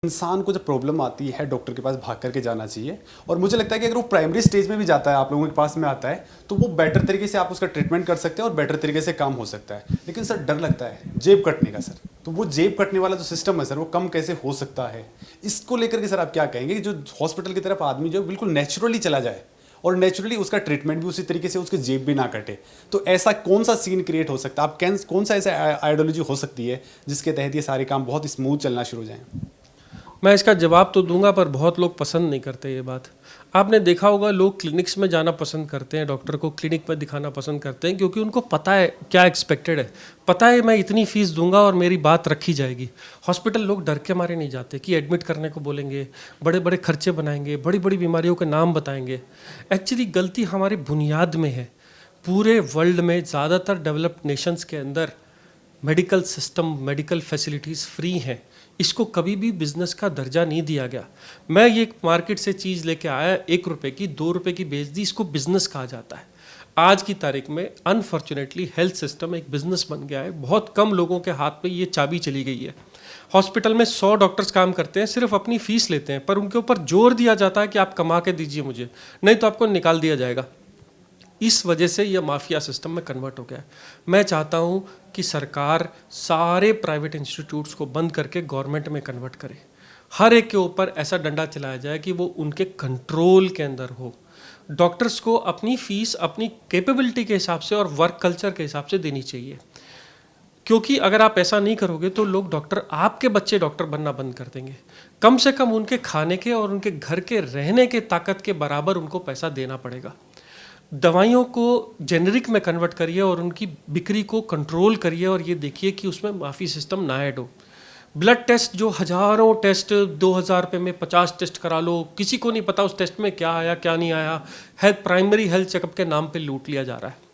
इंसान को जब प्रॉब्लम आती है डॉक्टर के पास भाग करके जाना चाहिए। और मुझे लगता है कि अगर वो प्राइमरी स्टेज में भी जाता है, आप लोगों के पास में आता है, तो वो बेटर तरीके से आप उसका ट्रीटमेंट कर सकते हैं और बेटर तरीके से काम हो सकता है। लेकिन सर डर लगता है जेब कटने का सर, तो वो जेब कटने वाला जो सिस्टम है सर, वो कम कैसे हो सकता है? इसको लेकर के सर आप क्या कहेंगे कि जो हॉस्पिटल की तरफ आदमी जो बिल्कुल नेचुरली चला जाए और नेचुरली उसका ट्रीटमेंट भी उसी तरीके से, उसकी जेब भी ना कटे, तो ऐसा कौन सा सीन क्रिएट हो सकता है? आप कौन सा ऐसा आइडियोलॉजी हो सकती है जिसके तहत ये सारे काम बहुत स्मूथ चलना शुरू हो जाएं? मैं इसका जवाब तो दूंगा, पर बहुत लोग पसंद नहीं करते ये बात। आपने देखा होगा, लोग क्लिनिक्स में जाना पसंद करते हैं, डॉक्टर को क्लिनिक में दिखाना पसंद करते हैं, क्योंकि उनको पता है क्या एक्सपेक्टेड है। पता है मैं इतनी फीस दूंगा और मेरी बात रखी जाएगी। हॉस्पिटल लोग डर के मारे नहीं जाते कि एडमिट करने को बोलेंगे, बड़े बड़े खर्चे बनाएंगे, बड़ी बड़ी बीमारियों के नाम बताएंगे। एक्चुअली गलती हमारी बुनियाद में है। पूरे वर्ल्ड में ज़्यादातर डेवलप्ड नेशंस के अंदर medical system, medical facilities free हैं। इसको कभी भी बिजनेस का दर्जा नहीं दिया गया। मैं ये मार्केट से चीज़ लेके आया, 1 रुपये की 2 रुपये की बेच दी, इसको बिजनेस कहा जाता है। आज की तारीख में अनफॉर्चुनेटली हेल्थ सिस्टम एक बिजनेस बन गया है। बहुत कम लोगों के हाथ में ये चाबी चली गई है। हॉस्पिटल में 100 डॉक्टर्स काम करते हैं, सिर्फ अपनी फीस लेते हैं, पर उनके ऊपर जोर दिया जाता है कि आप कमा के दीजिए मुझे, नहीं तो आपको निकाल दिया जाएगा। इस वजह से यह माफिया सिस्टम में कन्वर्ट हो गया है। मैं चाहता हूं कि सरकार सारे प्राइवेट इंस्टीट्यूट्स को बंद करके गवर्नमेंट में कन्वर्ट करे। हर एक के ऊपर ऐसा डंडा चलाया जाए कि वो उनके कंट्रोल के अंदर हो। डॉक्टर्स को अपनी फीस अपनी कैपेबिलिटी के हिसाब से और वर्क कल्चर के हिसाब से देनी चाहिए, क्योंकि अगर आप ऐसा नहीं करोगे तो लोग डॉक्टर, आपके बच्चे डॉक्टर बनना बंद कर देंगे। कम से कम उनके खाने के और उनके घर के रहने के ताकत के बराबर उनको पैसा देना पड़ेगा। दवाइयों को जेनरिक में कन्वर्ट करिए और उनकी बिक्री को कंट्रोल करिए, और ये देखिए कि उसमें माफी सिस्टम ना ऐड हो। ब्लड टेस्ट, जो हज़ारों टेस्ट 2000 रुपये में 50 टेस्ट करा लो, किसी को नहीं पता उस टेस्ट में क्या आया क्या नहीं आया। प्राइमरी हेल्थ चेकअप के नाम पे लूट लिया जा रहा है।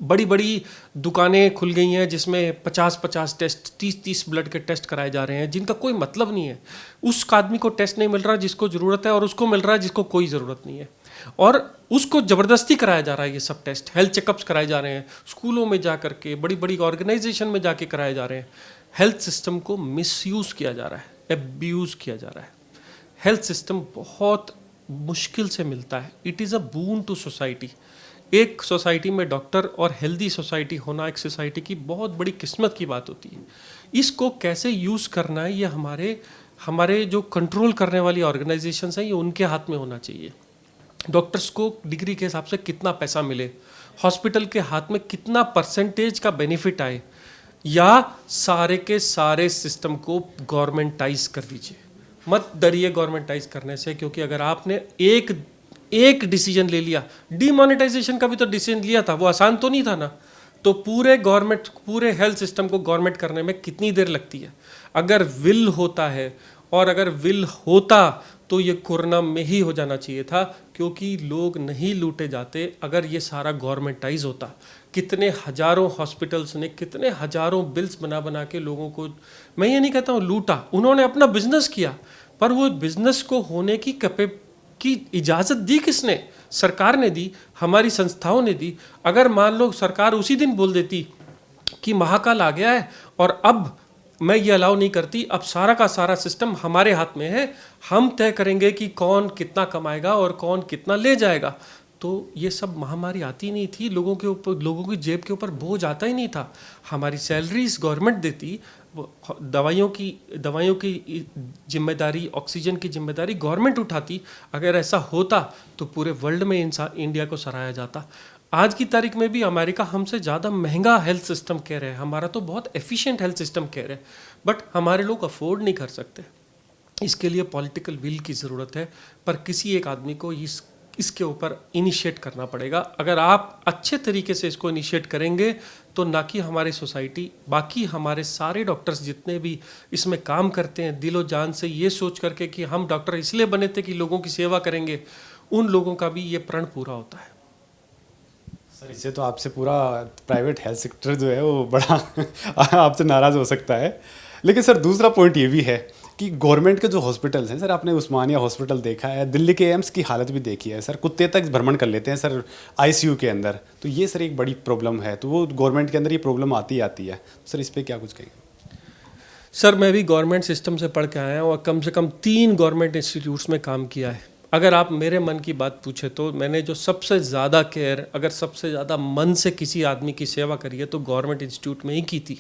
बड़ी बड़ी दुकानें खुल गई हैं जिसमें 50-50 टेस्ट, 30-30 ब्लड के टेस्ट कराए जा रहे हैं, जिनका कोई मतलब नहीं है। उस आदमी को टेस्ट नहीं मिल रहा जिसको ज़रूरत है, और उसको मिल रहा है जिसको कोई ज़रूरत नहीं है, और उसको ज़बरदस्ती कराया जा रहा है। ये सब टेस्ट, हेल्थ चेकअप्स कराए जा रहे हैं, स्कूलों में जा करके, बड़ी बड़ी ऑर्गेनाइजेशन में जाके कराए जा रहे हैं। हेल्थ सिस्टम को मिसयूज़ किया जा रहा है, एब्यूज़ किया जा रहा है। हेल्थ सिस्टम बहुत मुश्किल से मिलता है। It is a boon to society. एक सोसाइटी में डॉक्टर और हेल्दी सोसाइटी होना एक सोसाइटी की बहुत बड़ी किस्मत की बात होती है। इसको कैसे यूज़ करना है, ये हमारे जो कंट्रोल करने वाली ऑर्गेनाइजेशंस हैं, ये उनके हाथ में होना चाहिए। डॉक्टर्स को डिग्री के हिसाब से कितना पैसा मिले, हॉस्पिटल के हाथ में कितना परसेंटेज का बेनिफिट आए, या सारे के सारे सिस्टम को गवर्नमेंटाइज कर दीजिए। मत डरिए गवर्नमेंटाइज करने से, क्योंकि अगर आपने एक डिसीजन ले लिया, डीमोनेटाइजेशन का भी तो डिसीजन लिया था, वो आसान तो नहीं था ना। तो पूरे हेल्थ सिस्टम को गवर्नमेंट करने में कितनी देर लगती है? अगर विल होता है, और अगर विल होता तो ये कोरोना में ही हो जाना चाहिए था, क्योंकि लोग नहीं लूटे जाते अगर ये सारा गवर्नमेंटाइज होता। कितने हजारों हॉस्पिटल्स ने कितने हजारों बिल्स बना बना के लोगों को, मैं ये नहीं कहता हूँ लूटा, उन्होंने अपना बिजनेस किया, पर वो बिजनेस को होने की इजाज़त दी किसने? सरकार ने दी, हमारी संस्थाओं ने दी। अगर मान लो सरकार उसी दिन बोल देती कि महाकाल आ गया है और अब मैं ये अलाउ नहीं करती, अब सारा का सारा सिस्टम हमारे हाथ में है, हम तय करेंगे कि कौन कितना कमाएगा और कौन कितना ले जाएगा, तो ये सब महामारी आती नहीं थी। लोगों के ऊपर, लोगों की जेब के ऊपर बोझ आता ही नहीं था। हमारी सैलरीज गवर्नमेंट देती, दवाइयों की जिम्मेदारी, ऑक्सीजन की जिम्मेदारी गवर्नमेंट उठाती। अगर ऐसा होता तो पूरे वर्ल्ड में इंडिया को सराहा जाता। आज की तारीख में भी अमेरिका हमसे ज़्यादा महंगा हेल्थ सिस्टम कह रहे हैं, हमारा तो बहुत एफिशिएंट हेल्थ सिस्टम कह रहे हैं, बट हमारे लोग अफोर्ड नहीं कर सकते। इसके लिए पॉलिटिकल विल की ज़रूरत है, पर किसी एक आदमी को इसके ऊपर इनिशिएट करना पड़ेगा। अगर आप अच्छे तरीके से इसको इनिशिएट करेंगे तो ना कि हमारी सोसाइटी, बाकी हमारे सारे डॉक्टर्स जितने भी इसमें काम करते हैं दिलो जान से, ये सोच करके कि हम डॉक्टर इसलिए बने थे कि लोगों की सेवा करेंगे, उन लोगों का भी ये प्रण पूरा होता है। सर इससे तो आपसे पूरा प्राइवेट हेल्थ सेक्टर जो है वो बड़ा आपसे नाराज़ हो सकता है। लेकिन सर दूसरा पॉइंट ये भी है कि गवर्नमेंट के जो हॉस्पिटल्स हैं सर, आपने उस्मानिया हॉस्पिटल देखा है, दिल्ली के एम्स की हालत भी देखी है सर, कुत्ते तक भ्रमण कर लेते हैं सर आईसीयू के अंदर। तो ये सर एक बड़ी प्रॉब्लम है, तो वो गवर्नमेंट के अंदर ये प्रॉब्लम आती है। सर इस पर क्या कुछ कहेंगे? सर मैं भी गवर्नमेंट सिस्टम से पढ़ के आया हूँ और कम से कम 3 गवर्नमेंट इंस्टीट्यूट्स में काम किया है। अगर आप मेरे मन की बात पूछे तो मैंने जो सबसे ज़्यादा केयर, अगर सबसे ज़्यादा मन से किसी आदमी की सेवा करी है तो गवर्नमेंट इंस्टीट्यूट में ही की थी।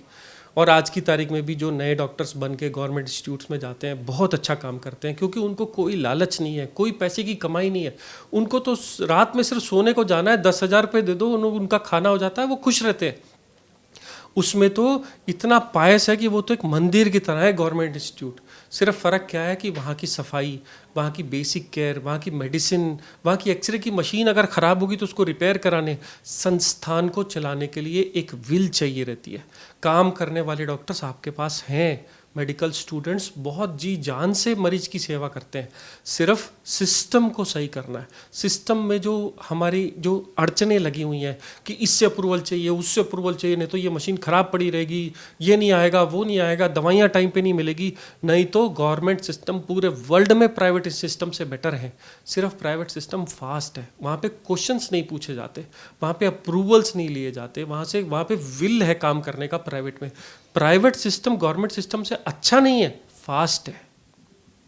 और आज की तारीख में भी जो नए डॉक्टर्स बन के गवर्नमेंट इंस्टीट्यूट्स में जाते हैं बहुत अच्छा काम करते हैं, क्योंकि उनको कोई लालच नहीं है, कोई पैसे की कमाई नहीं है। उनको तो रात में सिर्फ सोने को जाना है, 10,000 रुपये दे दो, उनका खाना हो जाता है, वो खुश रहते हैं। उसमें तो इतना पायस है कि वो तो एक मंदिर की तरह है गवर्नमेंट इंस्टीट्यूट। सिर्फ फ़र्क क्या है कि वहाँ की सफाई, वहाँ की बेसिक केयर, वहाँ की मेडिसिन, वहाँ की एक्सरे की मशीन अगर ख़राब होगी तो उसको रिपेयर कराने, संस्थान को चलाने के लिए एक विल चाहिए रहती है। काम करने वाले डॉक्टर्स आपके पास हैं, मेडिकल स्टूडेंट्स बहुत जी जान से मरीज की सेवा करते हैं। सिर्फ सिस्टम को सही करना है। सिस्टम में जो हमारी जो अड़चनें लगी हुई हैं कि इससे अप्रूवल चाहिए, उससे अप्रूवल चाहिए, नहीं तो ये मशीन ख़राब पड़ी रहेगी, ये नहीं आएगा, वो नहीं आएगा, दवाइयाँ टाइम पे नहीं मिलेगी। नहीं तो गवर्नमेंट सिस्टम पूरे वर्ल्ड में प्राइवेट सिस्टम से बेटर है। सिर्फ प्राइवेट सिस्टम फास्ट है, वहाँ पे क्वेश्चंस नहीं पूछे जाते, वहाँ पे अप्रूवल्स नहीं लिए जाते, वहाँ पे विल है काम करने का। प्राइवेट में प्राइवेट सिस्टम गवर्नमेंट सिस्टम से अच्छा नहीं है, फास्ट है।